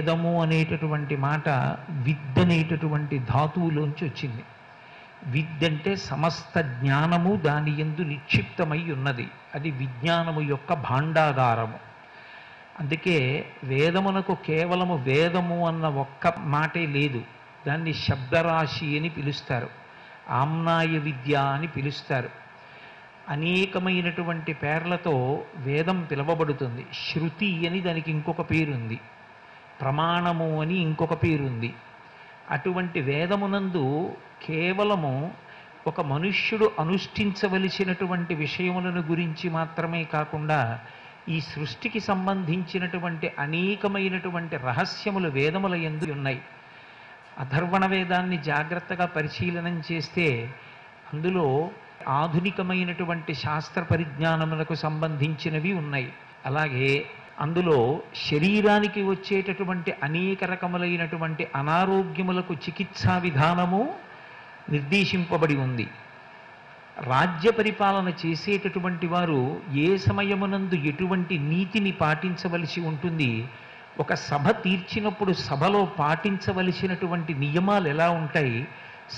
వేదము అనేటటువంటి మాట విద్ అనేటటువంటి ధాతువులోంచి వచ్చింది. విద్ అంటే సమస్త జ్ఞానము దాని యందు నిక్షిప్తమై ఉన్నది. అది విజ్ఞానము యొక్క భాండాగారము. అందుకే వేదమునకు కేవలము వేదము అన్న ఒక్క మాటే లేదు. దాన్ని శబ్దరాశి అని పిలుస్తారు, ఆమ్నాయ విద్య అని పిలుస్తారు. అనేకమైనటువంటి పేర్లతో వేదం పిలవబడుతుంది. శృతి అని దానికి ఇంకొక పేరుంది, ప్రమాణము అని ఇంకొక పేరుంది. అటువంటి వేదమునందు కేవలము ఒక మనుష్యుడు అనుష్ఠించవలసినటువంటి విషయములను గురించి మాత్రమే కాకుండా ఈ సృష్టికి సంబంధించినటువంటి అనేకమైనటువంటి రహస్యములు వేదముల యందు ఉన్నాయి. అథర్వణ వేదాన్ని జాగ్రత్తగా పరిశీలనం చేస్తే అందులో ఆధునికమైనటువంటి శాస్త్ర పరిజ్ఞానములకు సంబంధించినవి ఉన్నాయి. అలాగే అందులో శరీరానికి వచ్చేటటువంటి అనేక రకములైనటువంటి అనారోగ్యములకు చికిత్సా విధానము నిర్దేశింపబడి ఉంది. రాజ్య పరిపాలన చేసేటటువంటి వారు ఏ సమయమునందు ఎటువంటి నీతిని పాటించవలసి ఉంటుంది, ఒక సభ తీర్చినప్పుడు సభలో పాటించవలసినటువంటి నియమాలు ఎలా ఉంటాయి,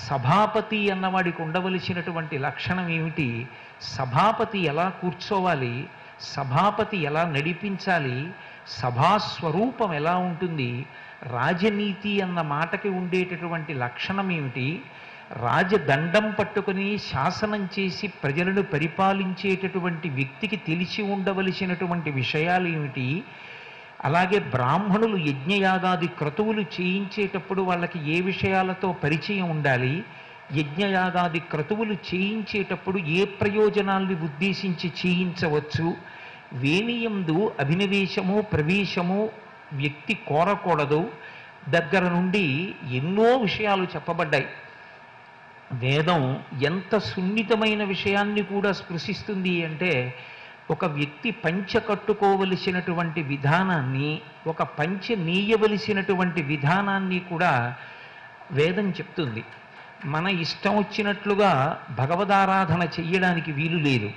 సభాపతి అన్నవాడికి ఉండవలసినటువంటి లక్షణం ఏమిటి, సభాపతి ఎలా కూర్చోవాలి, సభాపతి ఎలా నడిపించాలి, సభాస్వరూపం ఎలా ఉంటుంది, రాజనీతి అన్న మాటకి ఉండేటటువంటి లక్షణం ఏమిటి, రాజదండం పట్టుకుని శాసనం చేసి ప్రజలను పరిపాలించేటటువంటి వ్యక్తికి తెలిసి ఉండవలసినటువంటి విషయాలు ఏమిటి, అలాగే బ్రాహ్మణులు యజ్ఞయాగాది క్రతువులు చేయించేటప్పుడు వాళ్ళకి ఏ విషయాలతో పరిచయం ఉండాలి, యజ్ఞయాగాది క్రతువులు చేయించేటప్పుడు ఏ ప్రయోజనాల్ని ఉద్దేశించి చేయించవచ్చు, వేణియందు అభినవేశము ప్రవేశము వ్యక్తి కోరకూడదు దగ్గర నుండి ఎన్నో విషయాలు చెప్పబడ్డాయి. వేదం ఎంత సున్నితమైన విషయాన్ని కూడా స్పృశిస్తుంది అంటే, ఒక వ్యక్తి పంచె కట్టుకోవలసినటువంటి విధానాన్ని, ఒక పంచె నేయవలసినటువంటి విధానాన్ని కూడా వేదం చెప్తుంది. మన ఇష్టం వచ్చినట్లుగా భగవదారాధన చెయ్యడానికి వీలు లేదు.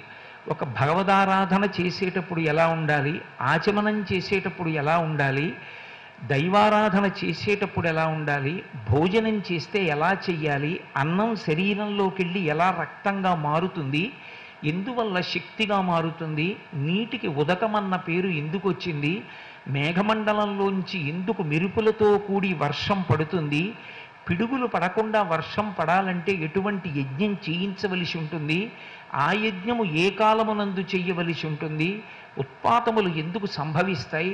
ఒక భగవదారాధన చేసేటప్పుడు ఎలా ఉండాలి, ఆచమనం చేసేటప్పుడు ఎలా ఉండాలి, దైవారాధన చేసేటప్పుడు ఎలా ఉండాలి, భోజనం చేస్తే ఎలా చెయ్యాలి, అన్నం శరీరంలోకి వెళ్ళి ఎలా రక్తంగా మారుతుంది, ఎందువల్ల శక్తిగా మారుతుంది, నీటికి ఉదకమన్న పేరు ఎందుకు వచ్చింది, మేఘమండలంలోంచి ఎందుకు మెరుపులతో కూడి వర్షం పడుతుంది, పిడుగులు పడకుండా వర్షం పడాలంటే ఎటువంటి యజ్ఞం చేయించవలసి ఉంటుంది, ఆ యజ్ఞము ఏ కాలమునందు చెయ్యవలసి ఉంటుంది, ఉత్పాతములు ఎందుకు సంభవిస్తాయి,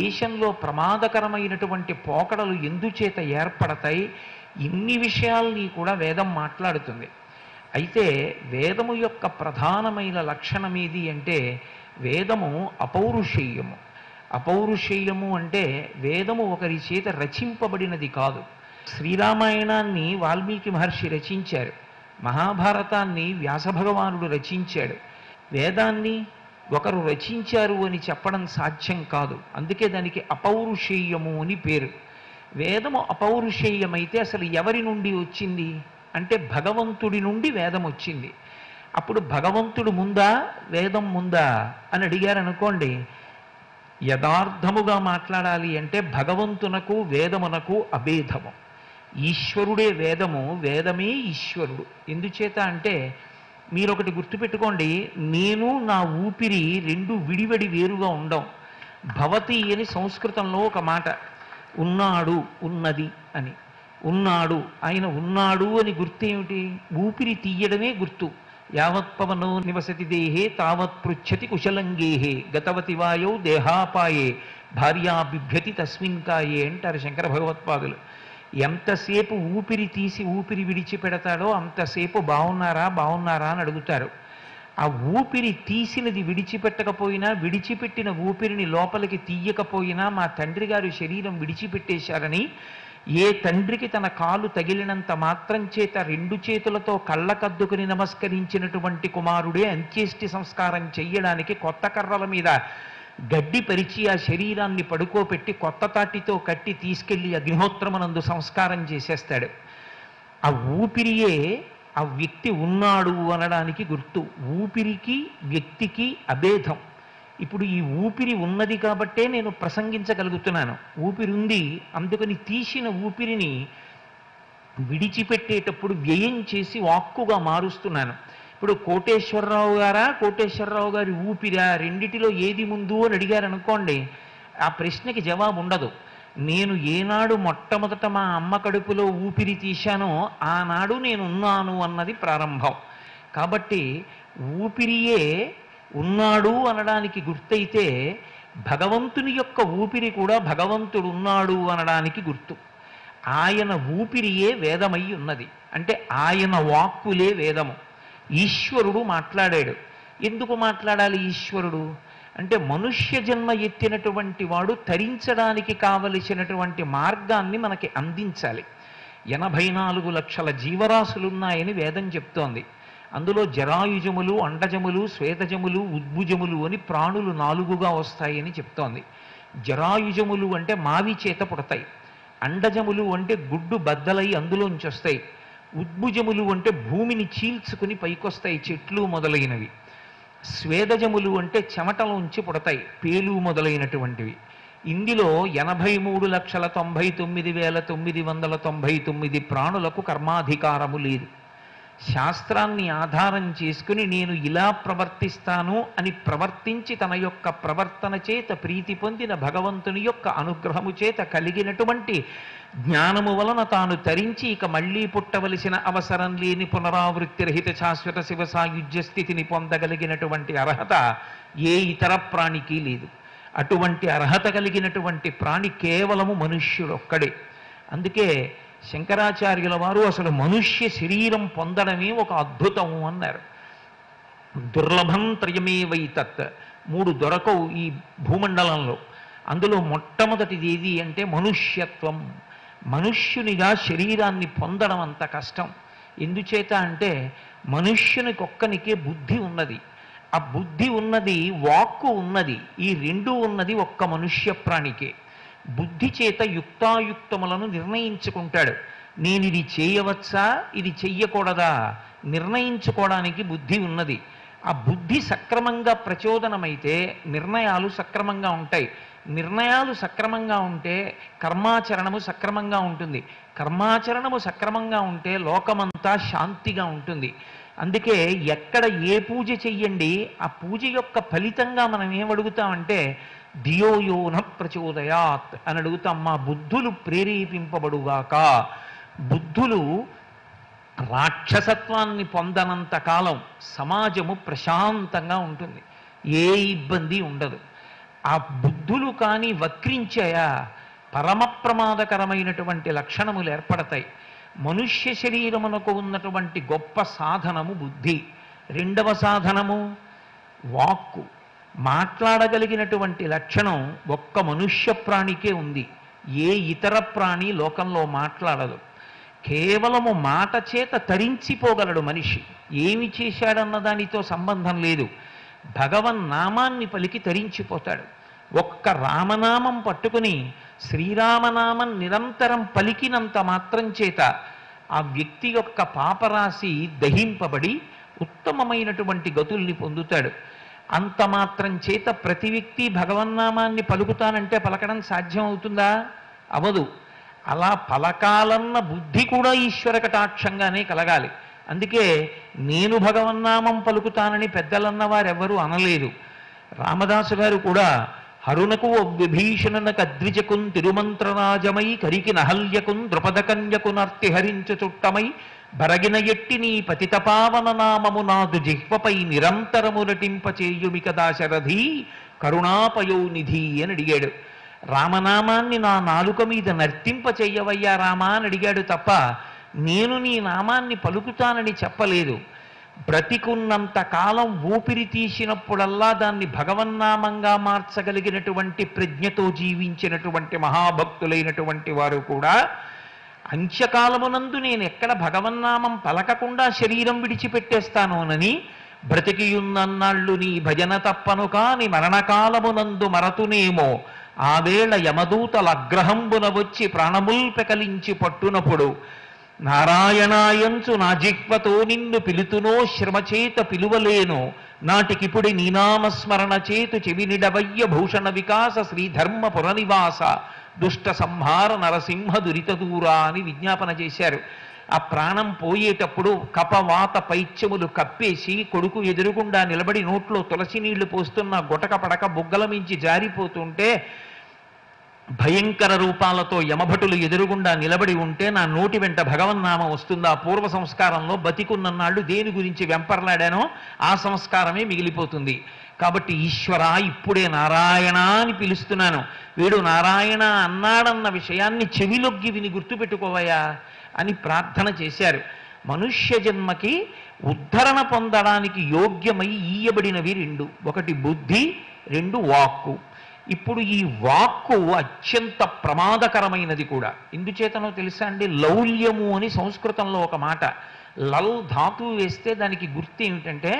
దేశంలో ప్రమాదకరమైనటువంటి పోకడలు ఎందుచేత ఏర్పడతాయి, ఇన్ని విషయాల్ని కూడా వేదం మాట్లాడుతుంది. అయితే వేదము యొక్క ప్రధానమైన లక్షణం ఏది అంటే, వేదము అపౌరుషేయము. అపౌరుషేయము అంటే వేదము ఒకరి చేత రచింపబడినది కాదు. శ్రీరామాయణాన్ని వాల్మీకి మహర్షి రచించారు, మహాభారతాన్ని వ్యాసభగవానుడు రచించాడు. వేదాన్ని ఒకరు రచించారు అని చెప్పడం సాధ్యం కాదు. అందుకే దానికి అపౌరుషేయము అని పేరు. వేదము అపౌరుషేయమైతే అసలు ఎవరి నుండి వచ్చింది అంటే భగవంతుడి నుండి వేదం వచ్చింది. అప్పుడు భగవంతుడు ముందా వేదం ముందా అని అడిగారనుకోండి, యథార్థముగా మాట్లాడాలి అంటే భగవంతునకు వేదమునకు అభేదము. ఈశ్వరుడే వేదము, వేదమే ఈశ్వరుడు. ఎందుచేత అంటే మీరు ఒకటి గుర్తుపెట్టుకోండి, నేను నా ఊపిరి రెండు విడివడి వేరుగా ఉండం. భవతి అని సంస్కృతంలో ఒక మాట, ఉన్నాడు ఉన్నది అని. ఉన్నాడు, ఆయన ఉన్నాడు అని గుర్తు ఏమిటి, ఊపిరి తీయడమే గుర్తు. యావత్ పవనో నివసతి దేహే తావత్ పృచ్చతి కుశలంగేహే గతవతి వాయౌ దేహాపాయే భార్యా బిభ్యతి తస్మిన్ కాయే అంటారు శంకర భగవత్పాదులు. ఎంతసేపు ఊపిరి తీసి ఊపిరి విడిచిపెడతాడో అంతసేపు బాగున్నారా బాగున్నారా అని అడుగుతారు. ఆ ఊపిరి తీసినది విడిచిపెట్టకపోయినా, విడిచిపెట్టిన ఊపిరిని లోపలికి తీయకపోయినా మా తండ్రి గారు శరీరం విడిచిపెట్టేశారని, ఏ తండ్రికి తన కాలు తగిలినంత మాత్రం చేత రెండు చేతులతో కళ్ళకద్దుకుని నమస్కరించినటువంటి కుమారుడే అంత్యేష్టి సంస్కారం చెయ్యడానికి కొత్త కర్రల మీద గడ్డి పరిచి ఆ శరీరాన్ని పడుకోపెట్టి కొత్త తాటితో కట్టి తీసుకెళ్లి అగ్నిహోత్రమునందు సంస్కారం చేసేస్తాడు. ఆ ఊపిరియే ఆ వ్యక్తి ఉన్నాడు అనడానికి గుర్తు. ఊపిరికి వ్యక్తికి అభేదం. ఇప్పుడు ఈ ఊపిరి ఉన్నది కాబట్టే నేను ప్రసంగించగలుగుతున్నాను. ఊపిరి ఉంది, అందుకని తీసిన ఊపిరిని విడిచిపెట్టేటప్పుడు వ్యయం చేసి వాక్కుగా మారుస్తున్నాను. ఇప్పుడు కోటేశ్వరరావు గారి ఊపిరా, రెండిటిలో ఏది ముందు అని అడిగారు అనుకోండి, ఆ ప్రశ్నకి జవాబు ఉండదు. నేను ఏనాడు మొట్టమొదట మా అమ్మ కడుపులో ఊపిరి తీశానో ఆనాడు నేనున్నాను అన్నది ప్రారంభం. కాబట్టి ఊపిరియే ఉన్నాడు అనడానికి గుర్తయితే భగవంతుని యొక్క ఊపిరి కూడా భగవంతుడు ఉన్నాడు అనడానికి గుర్తు. ఆయన ఊపిరియే వేదమై ఉన్నది, అంటే ఆయన వాక్కులే వేదము. ఈశ్వరుడు మాట్లాడాడు. ఎందుకు మాట్లాడాలి ఈశ్వరుడు అంటే, మనుష్య జన్మ ఎత్తినటువంటి వాడు తరించడానికి కావలసినటువంటి మార్గాన్ని మనకి అందించాలి. 84 లక్షల జీవరాశులున్నాయని వేదం చెప్తోంది. అందులో జరాయుజములు, అండజములు, శ్వేతజములు, ఉద్భుజములు అని ప్రాణులు 4గా వస్తాయని చెప్తోంది. జరాయుజములు అంటే మావి చేత పుడతాయి, అండజములు అంటే గుడ్డు బద్దలై అందులోంచి వస్తాయి, ఉద్భుజములు అంటే భూమిని చీల్చుకుని పైకొస్తాయి చెట్లు మొదలైనవి, స్వేదజములు అంటే చెమటలోంచి పుడతాయి పేలు మొదలైనటువంటివి. ఇందులో 83,99,999 ప్రాణులకు కర్మాధికారము లేదు. శాస్త్రాన్ని ఆధారం చేసుకుని నేను ఇలా ప్రవర్తిస్తాను అని ప్రవర్తించి తన యొక్క ప్రవర్తన చేత ప్రీతి పొందిన భగవంతుని యొక్క అనుగ్రహము చేత కలిగినటువంటి జ్ఞానము వలన తాను తరించి ఇక మళ్ళీ పుట్టవలసిన అవసరం లేని పునరావృత్తి రహిత శాశ్వత శివ సాయుధ్య స్థితిని పొందగలిగినటువంటి అర్హత ఏ ఇతర ప్రాణికి లేదు. అటువంటి అర్హత కలిగినటువంటి ప్రాణి కేవలము మనుష్యుడొక్కడే. అందుకే శంకరాచార్యుల వారు అసలు మనుష్య శరీరం పొందడమే ఒక అద్భుతము అన్నారు. దుర్లభం త్రయమేవైతత్, 3 దొరకవు ఈ భూమండలంలో. అందులో మొట్టమొదటిది ఏది అంటే మనుష్యత్వం. మనుష్యునిగా శరీరాన్ని పొందడం అంత కష్టం. ఎందుచేత అంటే మనుష్యునికి ఒక్కనికే బుద్ధి ఉన్నది, ఆ బుద్ధి ఉన్నది, వాక్కు ఉన్నది, ఈ 2 ఉన్నది ఒక్క మనుష్య ప్రాణికే. బుద్ధి చేత యుక్తాయుక్తములను నిర్ణయించుకుంటాడు. నేను ఇది చేయవచ్చా, ఇది చెయ్యకూడదా నిర్ణయించుకోవడానికి బుద్ధి ఉన్నది. ఆ బుద్ధి సక్రమంగా ప్రచోదనమైతే నిర్ణయాలు సక్రమంగా ఉంటాయి. నిర్ణయాలు సక్రమంగా ఉంటే కర్మాచరణము సక్రమంగా ఉంటుంది. కర్మాచరణము సక్రమంగా ఉంటే లోకమంతా శాంతిగా ఉంటుంది. అందుకే ఎక్కడ ఏ పూజ చెయ్యండి, ఆ పూజ యొక్క ఫలితంగా మనం ఏమడుగుతామంటే ధియోయోన ప్రచోదయాత్ అని అడుగుతాం. మా బుద్ధులు ప్రేరేపింపబడుగాక. బుద్ధులు రాక్షసత్వాన్ని పొందనంత కాలం సమాజము ప్రశాంతంగా ఉంటుంది, ఏ ఇబ్బంది ఉండదు. ఆ బుద్ధులు కానీ వక్రించాయా పరమ ప్రమాదకరమైనటువంటి లక్షణములు ఏర్పడతాయి. మనుష్య శరీరమునకు ఉన్నటువంటి గొప్ప సాధనము బుద్ధి. 2వ సాధనము వాక్కు. మాట్లాడగలిగినటువంటి లక్షణం ఒక్క మనుష్య ప్రాణికే ఉంది, ఏ ఇతర ప్రాణి లోకంలో మాట్లాడదు. కేవలము మాట చేత తరించిపోగలడు మనిషి. ఏమి చేశాడన్న దానితో సంబంధం లేదు. భగవన్నామాన్ని పలికి తరించిపోతాడు. ఒక్క రామనామం పట్టుకుని శ్రీరామనామం నిరంతరం పలికినంత మాత్రం చేత ఆ వ్యక్తి యొక్క పాపరాశి దహింపబడి ఉత్తమమైనటువంటి గతుల్ని పొందుతాడు. అంత మాత్రం చేత ప్రతి వ్యక్తి భగవన్నామాన్ని పలుకుతానంటే పలకడం సాధ్యం అవుతుందా? అవదు. అలా పలకాలన్న బుద్ధి కూడా ఈశ్వర కటాక్షంగానే కలగాలి. అందుకే నేను భగవన్నామం పలుకుతానని పెద్దలన్న వారెవ్వరూ అనలేదు. రామదాసు గారు కూడా హరునకు విభీషణనకు అద్విజకున్ తిరుమంత్రరాజమై కరికి నహల్యకున్ ద్రుపదకన్యకు నర్తి హరించు చుట్టమై బరగిన ఎట్టి నీ పతితపావన నామము నాదు జిహ్వపై నిరంతరము నటింపచేయుమిక దాశరథి కరుణాపయోనిధి అని అడిగాడు. రామనామాన్ని నా నాలుక మీద నర్తింప చెయ్యవయ్యా రామా అని అడిగాడు తప్ప నేను నీ నామాన్ని పలుకుతానని చెప్పలేదు. బ్రతికున్నంత కాలం ఊపిరి తీసినప్పుడల్లా దాన్ని భగవన్నామంగా మార్చగలిగినటువంటి ప్రజ్ఞతో జీవించినటువంటి మహాభక్తులైనటువంటి వారు కూడా అంత్యకాలమునందు నేను ఎక్కడ భగవన్నామం పలకకుండా శరీరం విడిచిపెట్టేస్తానోనని బ్రతికియున్నన్నాళ్ళు నీ భజన తప్పను కాని మరణకాలమునందు మరతునేమో ఆవేళ యమదూతల అగ్రహంబున వచ్చి ప్రాణముల్ పెకలించి పట్టునప్పుడు నారాయణాయంచు నా జిహ్వతో నిన్ను పిలుతునో శ్రమచేత పిలువలేనో నాటికిపుడి నీనామస్మరణ చేతు చెవినిడవయ్య భూషణ వికాస శ్రీధర్మ పురనివాస దుష్ట సంహార నరసింహ దురిత దూరా అని విజ్ఞాపన చేశారు. ఆ ప్రాణం పోయేటప్పుడు కపవాత పైత్యములు కప్పేసి కొడుకు ఎదురుగుండా నిలబడి నోట్లో తులసి నీళ్లు పోస్తున్న గొటక పడక బుగ్గల మించి జారిపోతుంటే భయంకర రూపాలతో యమభటులు ఎదురుగుండా నిలబడి ఉంటే నా నోటి వెంట భగవన్నామం వస్తుందా? పూర్వ సంస్కారంలో బతికున్నన్నాళ్ళు దేని గురించి వెంపర్లాడానో ఆ సంస్కారమే మిగిలిపోతుంది. కాబట్టి ఈశ్వర ఇప్పుడే నారాయణ అని పిలుస్తున్నాను, వీడు నారాయణ అన్నాడన్న విషయాన్ని చెవిలొగ్గి విని గుర్తుపెట్టుకోవయా అని ప్రార్థన చేశారు. మనుష్య జన్మకి ఉద్ధరణ పొందడానికి యోగ్యమై ఈయబడినవి రెండు, ఒకటి బుద్ధి, రెండు వాక్కు. ఇప్పుడు ఈ వాక్కు అత్యంత ప్రమాదకరమైనది కూడా. ఎందుచేతనో తెలుసా అండి? లౌల్యము అని సంస్కృతంలో ఒక మాట. లల్ ధాతువు వేస్తే దానికి గుర్తు ఏమిటంటే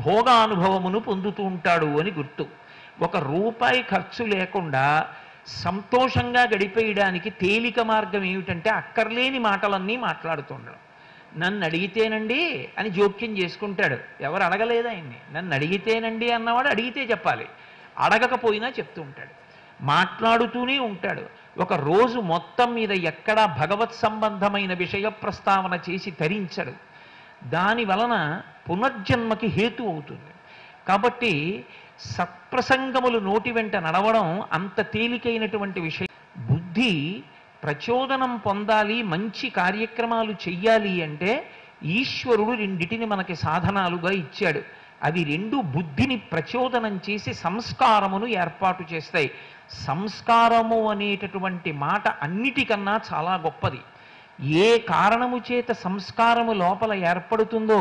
భోగానుభవమును పొందుతూ ఉంటాడు అని గుర్తు. ఒక రూపాయి ఖర్చు లేకుండా సంతోషంగా గడిపేయడానికి తేలిక మార్గం ఏమిటంటే అక్కర్లేని మాటలన్నీ మాట్లాడుతుండడం. నన్ను అడిగితేనండి అని జోక్యం చేసుకుంటాడు. ఎవరు అడగలేదు ఆయన్ని. నన్ను అడిగితేనండి అన్నవాడు అడిగితే చెప్పాలి, అడగకపోయినా చెప్తూ ఉంటాడు, మాట్లాడుతూనే ఉంటాడు. ఒక రోజు మొత్తం మీద ఎక్కడా భగవత్ సంబంధమైన విషయ ప్రస్తావన చేసి తరించడు. దాని వలన పునర్జన్మకి హేతు అవుతుంది. కాబట్టి సత్ప్రసంగములు నోటి వెంట నడవడం అంత తేలికైనటువంటి విషయం. బుద్ధి ప్రచోదనం పొందాలి, మంచి కార్యక్రమాలు చెయ్యాలి అంటే ఈశ్వరుడు రెండిటిని మనకి సాధనాలుగా ఇచ్చాడు. అవి రెండు బుద్ధిని ప్రచోదనం చేసి సంస్కారమును ఏర్పాటు చేస్తాయి. సంస్కారము అనేటటువంటి మాట అన్నిటికన్నా చాలా గొప్పది. ఏ కారణము చేత సంస్కారము లోపల ఏర్పడుతుందో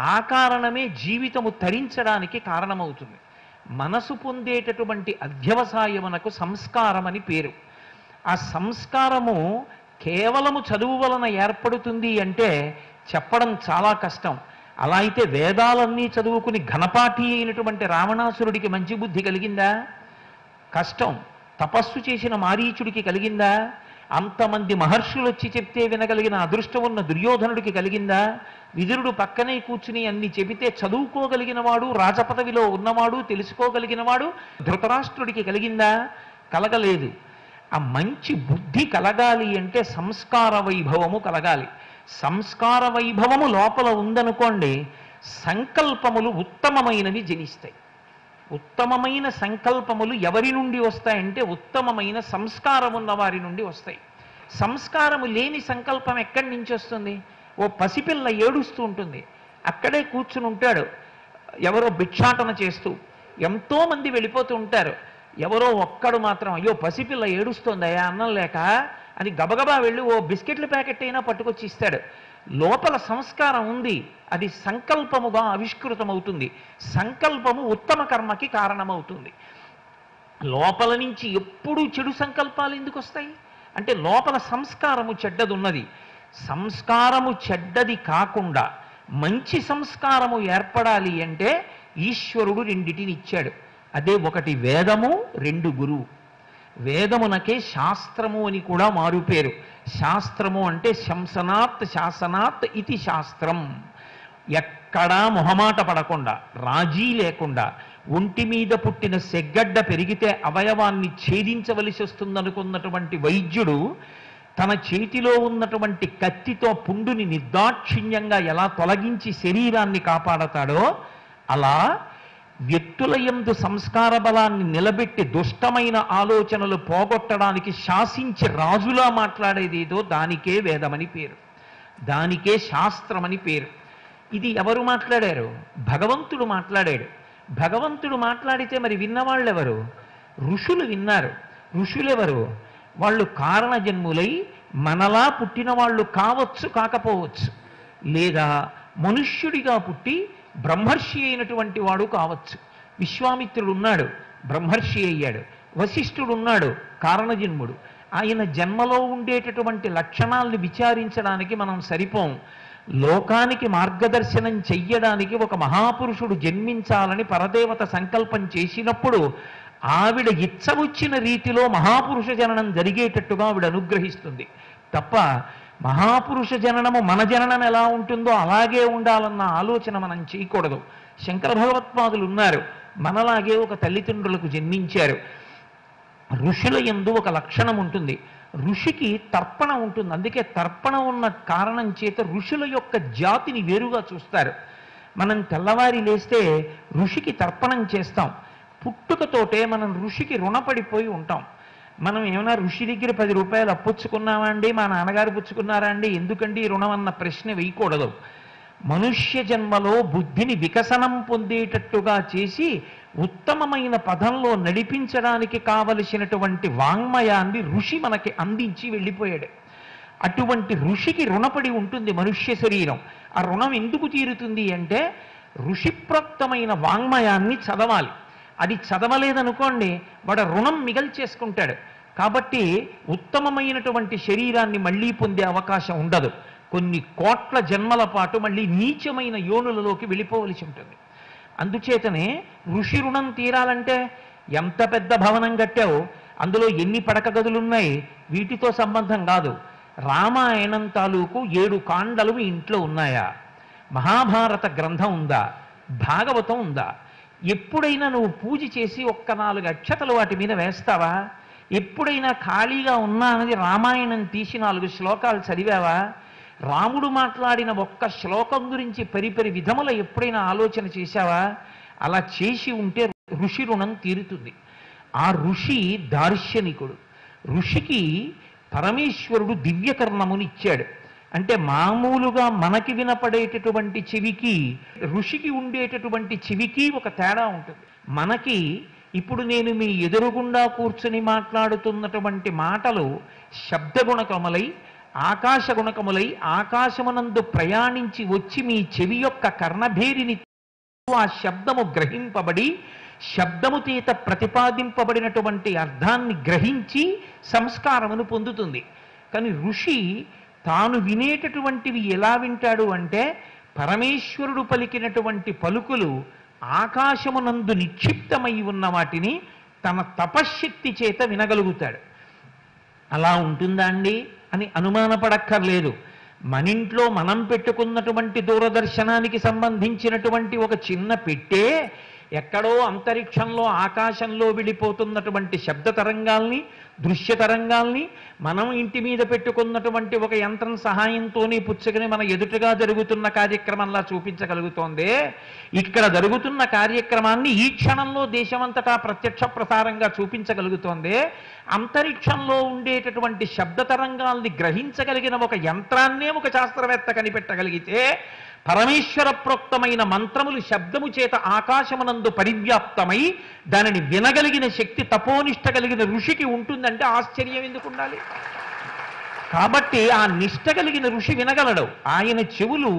ఆ కారణమే జీవితము తరించడానికి కారణమవుతుంది. మనసు పొందేటటువంటి అధ్యవసాయమునకు సంస్కారం అని పేరు. ఆ సంస్కారము కేవలము చదువు వలన ఏర్పడుతుంది అంటే చెప్పడం చాలా కష్టం. అలా అయితే వేదాలన్నీ చదువుకుని ఘనపాఠి అయినటువంటి రావణాసురుడికి మంచి బుద్ధి కలిగిందా? కష్టం. తపస్సు చేసిన మారీచుడికి కలిగిందా? అంతమంది మహర్షులు వచ్చి చెప్తే వినగలిగిన అదృష్టం ఉన్న దుర్యోధనుడికి కలిగిందా? విదురుడు పక్కనే కూర్చుని అన్ని చెబితే చదువుకోగలిగిన వాడు, రాజపదవిలో ఉన్నవాడు, తెలుసుకోగలిగినవాడు ధృతరాష్ట్రుడికి కలిగిందా? కలగలేదు. ఆ మంచి బుద్ధి కలగాలి అంటే సంస్కార వైభవము కలగాలి. సంస్కార వైభవము లోపల ఉందనుకోండి, సంకల్పములు ఉత్తమమైనవి జనిస్తాయి. ఉత్తమమైన సంకల్పములు ఎవరి నుండి వస్తాయంటే ఉత్తమమైన సంస్కారం ఉన్న వారి నుండి వస్తాయి. సంస్కారము లేని సంకల్పం ఎక్కడి నుంచి వస్తుంది? ఓ పసిపిల్ల ఏడుస్తూ ఉంటుంది, అక్కడే కూర్చుని ఉంటాడు ఎవరో భిక్షాటన చేస్తూ. ఎంతోమంది వెళ్ళిపోతూ ఉంటారు, ఎవరో ఒక్కడు మాత్రం అయ్యో పసిపిల్ల ఏడుస్తోందయా అన్నం లేక అని గబగబా వెళ్ళి ఓ బిస్కెట్ల ప్యాకెట్ అయినా పట్టుకొచ్చి ఇస్తాడు. లోపల సంస్కారం ఉంది, అది సంకల్పముగా ఆవిష్కృతమవుతుంది. సంకల్పము ఉత్తమ కర్మకి కారణమవుతుంది. లోపల నుంచి ఎప్పుడూ చెడు సంకల్పాలు ఎందుకు వస్తాయి అంటే లోపల సంస్కారము చెడ్డది ఉన్నది. సంస్కారము చెడ్డది కాకుండా మంచి సంస్కారము ఏర్పడాలి అంటే ఈశ్వరుడు రెండిటిని ఇచ్చాడు. అదే ఒకటి వేదము, రెండు గురువు. వేదమునకే శాస్త్రము అని కూడా మారుపేరు. శాస్త్రము అంటే శంసనాత్ శాసనాత్ ఇది శాస్త్రం. ఎక్కడా మొహమాట పడకుండా, రాజీ లేకుండా, ఒంటి మీద పుట్టిన సెగ్గడ్డ పెరిగితే అవయవాన్ని ఛేదించవలసి వస్తుందనుకున్నటువంటి వైద్యుడు తన చేతిలో ఉన్నటువంటి కత్తితో పుండుని నిర్దాక్షిణ్యంగా ఎలా తొలగించి శరీరాన్ని కాపాడతాడో అలా వ్యక్తుల యందు సంస్కార బలాన్ని నిలబెట్టి దుష్టమైన ఆలోచనలు పోగొట్టడానికి శాసించి రాజులా మాట్లాడేదేదో దానికే వేదమని పేరు, దానికే శాస్త్రమని పేరు. ఇది ఎవరు మాట్లాడారు? భగవంతుడు మాట్లాడాడు. భగవంతుడు మాట్లాడితే మరి విన్నవాళ్ళెవరు? ఋషులు విన్నారు. ఋషులెవరు? వాళ్ళు కారణజన్ములై మనలా పుట్టిన వాళ్ళు కావచ్చు, కాకపోవచ్చు, లేదా మనుష్యుడిగా పుట్టి బ్రహ్మర్షి అయినటువంటి వాడు కావచ్చు. విశ్వామిత్రుడు ఉన్నాడు, బ్రహ్మర్షి అయ్యాడు. వశిష్ఠుడు ఉన్నాడు, కారణజన్ముడు. ఆయన జన్మలో ఉండేటటువంటి లక్షణాలను విచారించడానికి మనం సరిపోం. లోకానికి మార్గదర్శనం చెయ్యడానికి ఒక మహాపురుషుడు జన్మించాలని పరదేవత సంకల్పం చేసినప్పుడు ఆవిడ ఇచ్చవచ్చిన రీతిలో మహాపురుష జననం జరిగేటట్టుగా ఆవిడ అనుగ్రహిస్తుంది తప్ప మహాపురుష జననము మన జననం ఎలా ఉంటుందో అలాగే ఉండాలన్న ఆలోచన మనం చేయకూడదు. శంకర భగవత్పాదులు ఉన్నారు, మనలాగే ఒక తల్లిదండ్రులకు జన్మించారు. ఋషుల యందు ఒక లక్షణం ఉంటుంది, ఋషికి తర్పణ ఉంటుంది. అందుకే తర్పణ ఉన్న కారణం చేత ఋషుల యొక్క జాతిని వేరుగా చూస్తారు. మనం తెల్లవారి లేస్తే ఋషికి తర్పణం చేస్తాం. పుట్టుకతోటే మనం ఋషికి రుణపడిపోయి ఉంటాం. మనం ఏమైనా ఋషి దగ్గర 10 రూపాయలు అప్పుచ్చుకున్నామా అండి, మా నాన్నగారు పుచ్చుకున్నారా అండి, ఎందుకండి ఈ రుణం అన్న ప్రశ్న వేయకూడదు. మనుష్య జన్మలో బుద్ధిని వికసనం పొందేటట్టుగా చేసి ఉత్తమమైన పదంలో నడిపించడానికి కావలసినటువంటి వాంగ్మయాన్ని ఋషి మనకి అందించి వెళ్ళిపోయాడు. అటువంటి ఋషికి రుణపడి ఉంటుంది మనుష్య శరీరం. ఆ రుణం ఎందుకు తీరుతుంది అంటే ఋషిప్రోక్తమైన వాంగ్మయాన్ని చదవాలి. అది చదవలేదనుకోండి వాడు రుణం మిగల్చేసుకుంటాడు. కాబట్టి ఉత్తమమైనటువంటి శరీరాన్ని మళ్ళీ పొందే అవకాశం ఉండదు. కొన్ని కోట్ల జన్మల పాటు మళ్ళీ నీచమైన యోనులలోకి వెళ్ళిపోవలసి ఉంటుంది. అందుచేతనే ఋషి రుణం తీరాలంటే ఎంత పెద్ద భవనం కట్టావు, అందులో ఎన్ని పడక గదులున్నాయి, వీటితో సంబంధం కాదు. రామాయణం తాలూకు 7 కాండలు మీ ఇంట్లో ఉన్నాయా, మహాభారత గ్రంథం ఉందా, భాగవతం ఉందా, ఎప్పుడైనా నువ్వు పూజ చేసి ఒక్క 4 అక్షతలు వాటి మీద వేస్తావా? ఎప్పుడైనా ఖాళీగా ఉన్నా అన్నది రామాయణం తీసి 4 శ్లోకాలు చదివావా? రాముడు మాట్లాడిన ఒక్క శ్లోకం గురించి పరిపరి విధముల ఎప్పుడైనా ఆలోచన చేశావా? అలా చేసి ఉంటే ఋషి రుణం తీరుతుంది. ఆ ఋషి దార్శనికుడు. ఋషికి పరమేశ్వరుడు దివ్యకర్ణముని ఇచ్చాడు. అంటే మామూలుగా మనకి వినపడేటటువంటి చెవికి ఋషికి ఉండేటటువంటి చెవికి ఒక తేడా ఉంటుంది. మనకి ఇప్పుడు నేను మీ ఎదురుగుండా కూర్చుని మాట్లాడుతున్నటువంటి మాటలు శబ్దగుణకములై ఆకాశగుణకములై ఆకాశమునందు ప్రయాణించి వచ్చి మీ చెవి యొక్క కర్ణభేరిని ఆ శబ్దము గ్రహింపబడి శబ్దము చేత ప్రతిపాదింపబడినటువంటి అర్థాన్ని గ్రహించి సంస్కారమును పొందుతుంది. కానీ ఋషి తాను వినేటటువంటివి ఎలా వింటాడు అంటే పరమేశ్వరుడు పలికినటువంటి పలుకులు ఆకాశమునందు నిక్షిప్తమై ఉన్న వాటిని తన తపశ్శక్తి చేత వినగలుగుతాడు. అలా ఉంటుందా అండి అని అనుమానపడక్కర్లేదు. మనింట్లో మనం పెట్టుకున్నటువంటి దూరదర్శనానికి సంబంధించినటువంటి ఒక చిన్న పెట్టే ఎక్కడో అంతరిక్షంలో ఆకాశంలో వెళ్ళిపోతున్నటువంటి శబ్ద తరంగాల్ని దృశ్య తరంగాల్ని మనం ఇంటి మీద పెట్టుకున్నటువంటి ఒక యంత్రం సహాయంతోనే పుచ్చుకుని మన ఎదుటగా జరుగుతున్న కార్యక్రమంలా చూపించగలుగుతోందే. ఇక్కడ జరుగుతున్న కార్యక్రమాన్ని ఈ క్షణంలో దేశమంతటా ప్రత్యక్ష ప్రసారంగా చూపించగలుగుతోందే. అంతరిక్షంలో ఉండేటటువంటి శబ్ద తరంగాల్ని గ్రహించగలిగిన ఒక యంత్రాన్నే ఒక శాస్త్రవేత్త కనిపెట్టగలిగితే పరమేశ్వర ప్రోక్తమైన మంత్రములు శబ్దము చేత ఆకాశమునందు పరివ్యాప్తమై దానిని వినగలిగిన శక్తి తపోనిష్ట కలిగిన ఋషికి ఉంటుందంటే ఆశ్చర్యం ఎందుకు ఉండాలి? కాబట్టి ఆ నిష్ట కలిగిన ఋషి వినగలడు. ఆయన చెవులు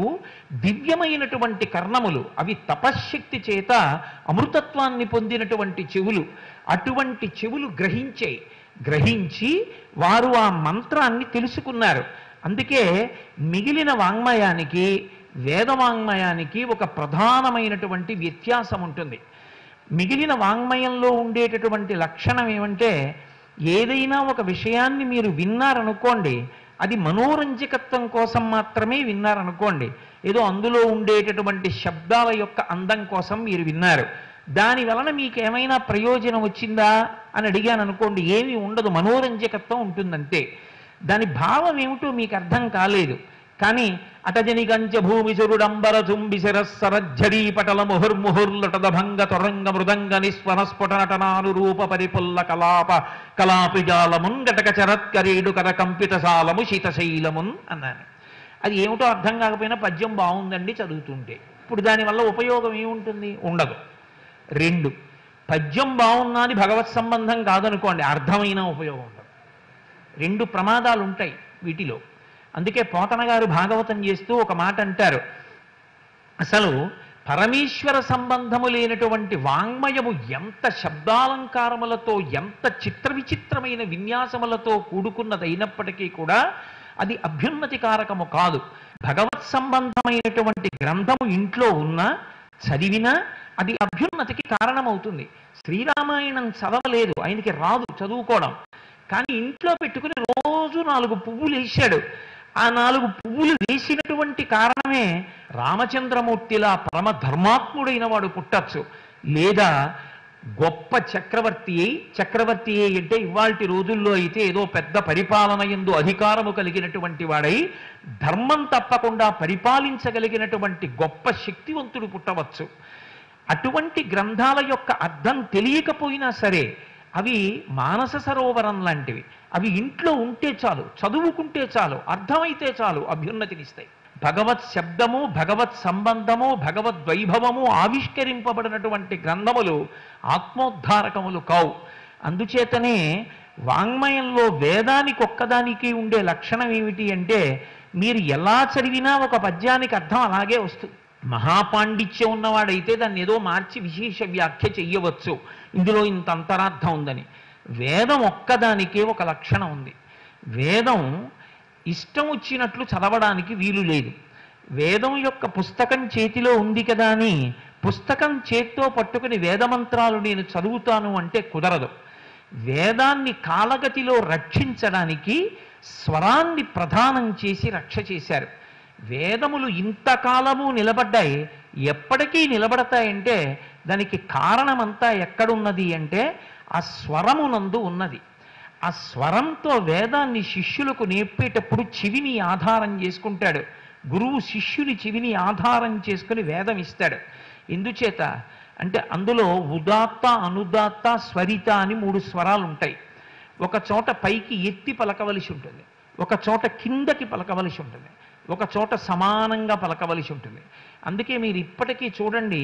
దివ్యమైనటువంటి కర్ణములు, అవి తపశ్శక్తి చేత అమృతత్వాన్ని పొందినటువంటి చెవులు. అటువంటి చెవులు గ్రహించి వారు ఆ మంత్రాన్ని తెలుసుకున్నారు. అందుకే మిగిలిన వాంగ్మయానికి వేదవాంగ్మయానికి ఒక ప్రధానమైనటువంటి వ్యత్యాసం ఉంటుంది. మిగిలిన వాంగ్మయంలో ఉండేటటువంటి లక్షణం ఏమంటే ఏదైనా ఒక విషయాన్ని మీరు విన్నారనుకోండి, అది మనోరంజకత్వం కోసం మాత్రమే విన్నారనుకోండి, ఏదో అందులో ఉండేటటువంటి శబ్దాల యొక్క అందం కోసం మీరు విన్నారు, దాని వలన మీకు ఏమైనా ప్రయోజనం వచ్చిందా అని అడిగాను అనుకోండి, ఏమీ ఉండదు, మనోరంజకత్వం ఉంటుందంతే. దాని భావం ఏమిటో మీకు అర్థం కాలేదు. కానీ అటజనికంచ భూమిసురుడంబర చుంబిశిరస్సరజ్జరీ పటల ముహుర్ముహుర్లటదభంగ తొరంగ మృదంగ నిస్వనస్ఫుట నటనానురూప పరిపుల్ల కలాపిజాలమున్ గటక చరత్కరేడు కర కంపితశాలము శీతశైలమున్ అన్నాను. అది ఏమిటో అర్థం కాకపోయినా పద్యం బాగుందండి చదువుతుంటే. ఇప్పుడు దానివల్ల ఉపయోగం ఏముంటుంది? ఉండదు. 2, పద్యం బాగున్నా అని భగవత్ సంబంధం కాదనుకోండి, అర్థమైన ఉపయోగం ఉండదు. 2 ప్రమాదాలు ఉంటాయి వీటిలో. అందుకే పోతన గారు భాగవతం చేస్తూ ఒక మాట అంటారు, అసలు పరమేశ్వర సంబంధము లేనటువంటి వాంగ్మయము ఎంత శబ్దాలంకారములతో ఎంత చిత్ర విచిత్రమైన విన్యాసములతో కూడుకున్నదైనప్పటికీ కూడా అది అభ్యున్నతి కారకము కాదు. భగవత్ సంబంధమైనటువంటి గ్రంథము ఇంట్లో ఉన్నా చదివినా అది అభ్యున్నతికి కారణమవుతుంది. శ్రీరామాయణం చదవలేదు, ఆయనకి రాదు చదువుకోవడం, కానీ ఇంట్లో పెట్టుకుని రోజు 4 పువ్వులు వేశాడు. ఆ 4 పువ్వులు వేసినటువంటి కారణమే రామచంద్రమూర్తిలా పరమ ధర్మాత్ముడైన వాడు పుట్టచ్చు. లేదా గొప్ప చక్రవర్తి అంటే ఇవాల్టి రోజుల్లో అయితే ఏదో పెద్ద పరిపాలన యందు అధికారము కలిగినటువంటి వాడై ధర్మం తప్పకుండా పరిపాలించగలిగినటువంటి గొప్ప శక్తివంతుడు పుట్టవచ్చు. అటువంటి గ్రంథాల యొక్క అర్థం తెలియకపోయినా సరే అవి మానస సరోవరం లాంటివి. అవి ఇంట్లో ఉంటే చాలు, చదువుకుంటే చాలు, అర్థమైతే చాలు, అభ్యున్నతినిస్తాయి. భగవత్ శబ్దము, భగవత్ సంబంధము, భగవద్ వైభవము ఆవిష్కరింపబడినటువంటి గ్రంథములు ఆత్మోద్ధారకములు కావు. అందుచేతనే వాంగ్మయంలో వేదానికి ఒక్కదానికి ఉండే లక్షణం ఏమిటి అంటే మీరు ఎలా చదివినా ఒక పద్యానికి అర్థం అలాగే వస్తుంది. మహాపాండిత్యం ఉన్నవాడైతే దాన్ని ఏదో మార్చి విశేష వ్యాఖ్య చెయ్యవచ్చు, ఇందులో ఇంత అంతరార్థం ఉందని. వేదం ఒక్కదానికే ఒక లక్షణం ఉంది. వేదం ఇష్టం వచ్చినట్లు చదవడానికి వీలు లేదు. వేదం యొక్క పుస్తకం చేతిలో ఉంది కదా అని పుస్తకం చేత్తో పట్టుకుని వేదమంత్రాలు నేను చదువుతాను అంటే కుదరదు. వేదాన్ని కాలగతిలో రక్షించడానికి స్వరాన్ని ప్రధానం చేసి రక్ష చేశారు. వేదములు ఇంతకాలము నిలబడ్డాయి, ఎప్పటికీ నిలబడతాయంటే దానికి కారణమంతా ఎక్కడున్నది అంటే ఆ స్వరమునందు ఉన్నది. ఆ స్వరంతో వేదాన్ని శిష్యులకు నేర్పేటప్పుడు చెవిని ఆధారం చేసుకుంటాడు. గురువు శిష్యుని చెవిని ఆధారం చేసుకుని వేదం ఇస్తాడు. ఎందుచేత అంటే అందులో ఉదాత్త, అనుదాత్త, స్వరిత అని 3 స్వరాలు ఉంటాయి. ఒక చోట పైకి ఎత్తి పలకవలసి ఉంటుంది, ఒక చోట కిందకి పలకవలసి ఉంటుంది, ఒక చోట సమానంగా పలకవలసి ఉంటుంది. అందుకే మీరు ఇప్పటికీ చూడండి,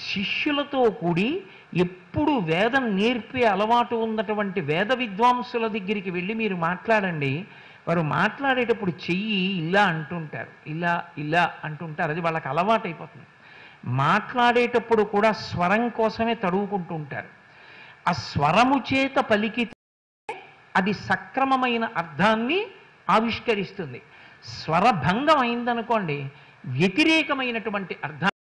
శిష్యులతో కూడి ఎప్పుడు వేదం నేర్పే అలవాటు ఉన్నటువంటి వేద విద్వాంసుల దగ్గరికి వెళ్ళి మీరు మాట్లాడండి. వారు మాట్లాడేటప్పుడు చెయ్యి ఇలా అంటుంటారు, ఇలా ఇలా అంటుంటారు. అది వాళ్ళకి అలవాటు అయిపోతుంది. మాట్లాడేటప్పుడు కూడా స్వరం కోసమే తడువుకుంటూ ఉంటారు. ఆ స్వరము చేత పలికితే అది సక్రమమైన అర్థాన్ని ఆవిష్కరిస్తుంది. స్వరభంగం అయిందనుకోండి, వ్యతిరేకమైనటువంటి అర్థాన్ని